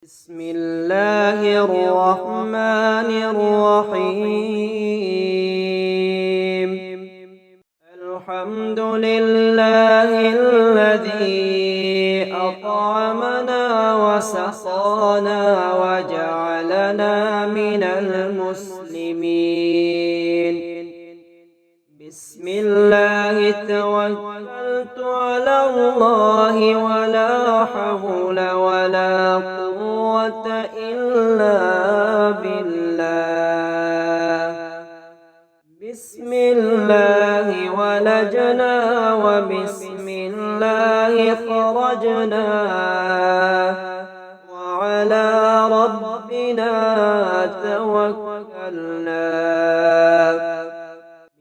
بسم الله الرحمن الرحيم. الحمد لله الذي أطعمنا وسقانا وجعلنا من المسلمين. بسم الله توكلت على الله ولا حول ولا قوة إلا بالله. بسم الله ولجنا وبسم الله خرجنا وعلى ربنا توكلنا.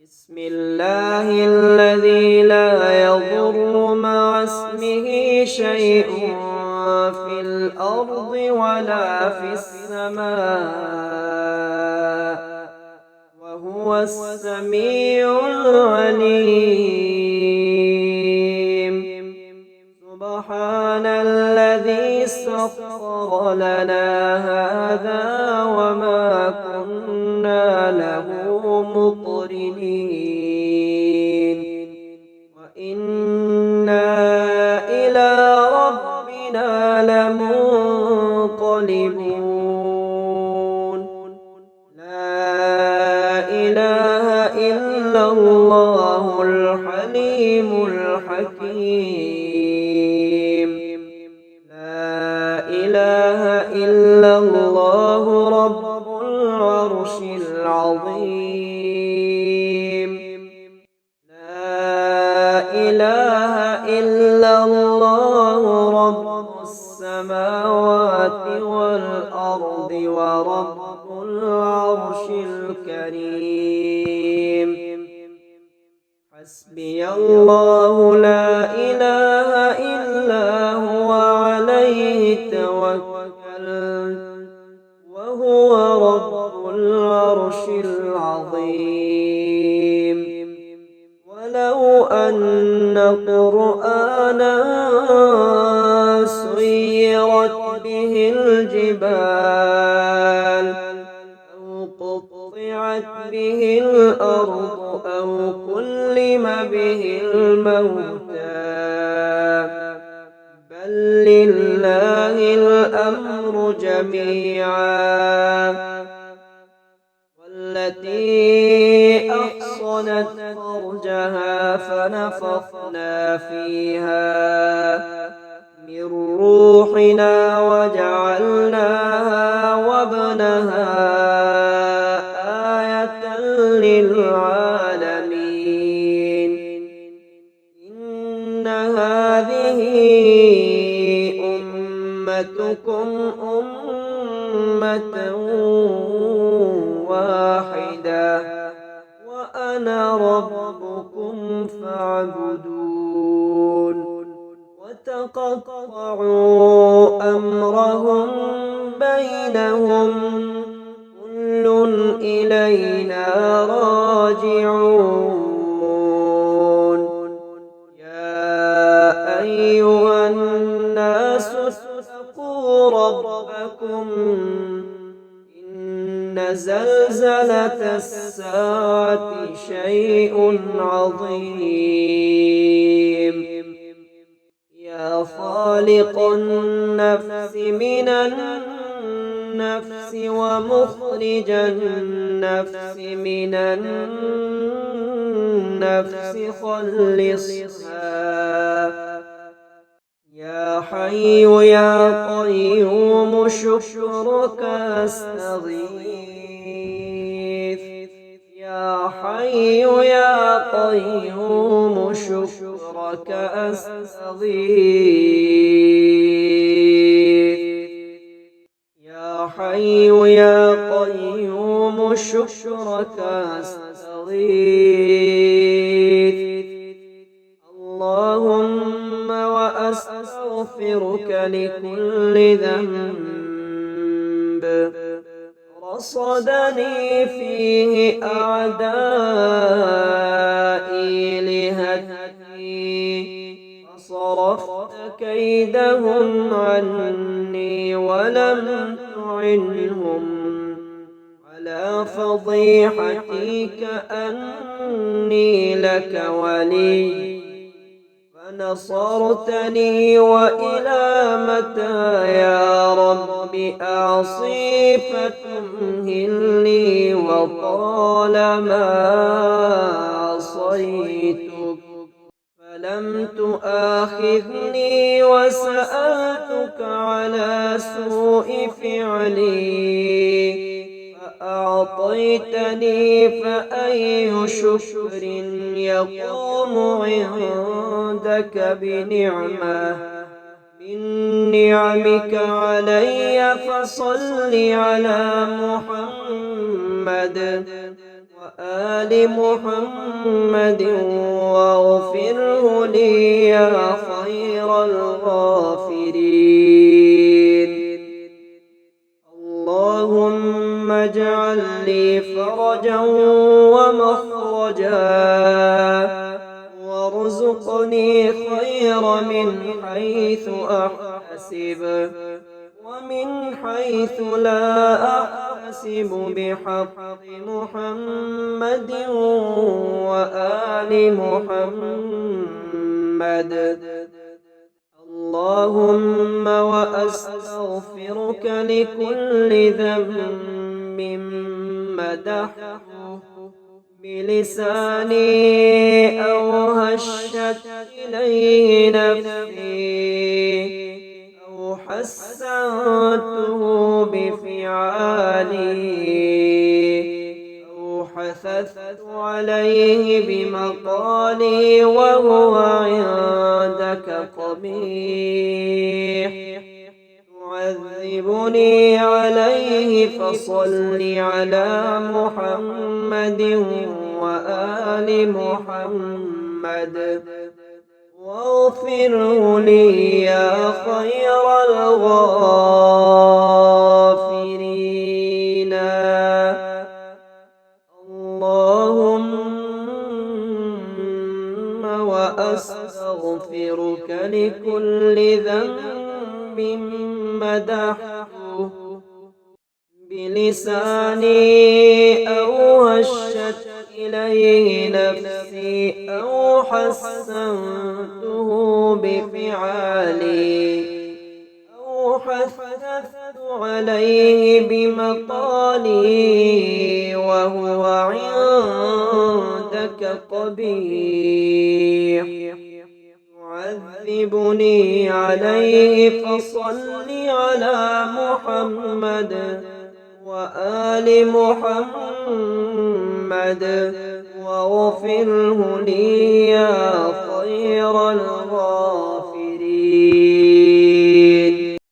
بسم الله الذي لا يضر مع اسمه شيء في الأرض ولا في السماء وهو السميع العليم. سبحان الذي سخر لنا هذا وما كنا له مقرنين وإنا إلى ربنا لمنقلبون. لا إله إلا الله الحليم الحكيم. لا إله إلا الله رب العرش العظيم. لا إله إلا الله رب السماوات والأرض ورب العرش الكريم. حسبي الله لا إله إلا هو عليه توكلت وهو رب العرش العظيم. ولو أن قرآنا سيرت به الجبال أو قطعت به الأرض أو كلم به الموتى بل لله الأمر جميعا. والتي أحصنت فرجها فنفخنا فيها من روحنا وجعلناها وابنها آية للعالمين. إن هذه أمتكم أمة واحدة وأنا ربكم فاعبدون. وتقطعوا أمرهم بينهم كل إلينا راجعون. يا أيها الناس اتقوا ربكم إن زلزلة الساعة شيء عظيم. يا خالق النفس من النفس ومخرج النفس من النفس خلصها. يا حي يا قيوم شكرك أستغيث. يا حي يا قيوم شكرك أستغيث. يا حي يا قيوم شكرك أستغيث. اللهم وأستغفرك لكل ذنب رصدني فيه أعدائي لهتكي صرفت كيدهم عني ولم تعنهم على فضيحتي كأني لك ولي فنصرتني وإلى متى يا رب أعصي فتمهلني وطالما عصيتك فلم تؤاخذني وسألتك على سوء فعلي فأعطيتني فأي شكر يقوم عندك من نعمك علي فصل على محمد وآل محمد واغفره لي يا خير الغافرين. اللهم اجعل لي فرجا ومخرجا وارزقني خير من حيث أحتسب ومن حيث لا أحتسب بحق محمد وآل محمد. اللهم وأستغفرك لكل ذنب مدحته بلساني أو هشت إليه نفسي أو حسنته بفعالي أو حثثت عليه بمقالي وهو عندك قبيح تعذبني عليه فصل على محمد وآل محمد واغفره لي يا خير الغافرين. اللهم وأستغفرك لكل ذنب مدحته بلساني أو هشت إليه نفسي أو حسنته بفعالي أو حثثت عليه بمقالي وهو عندك قبيح تعذبني عليه فصل على محمد وآل محمد واغفره لي يا خير الغافرين.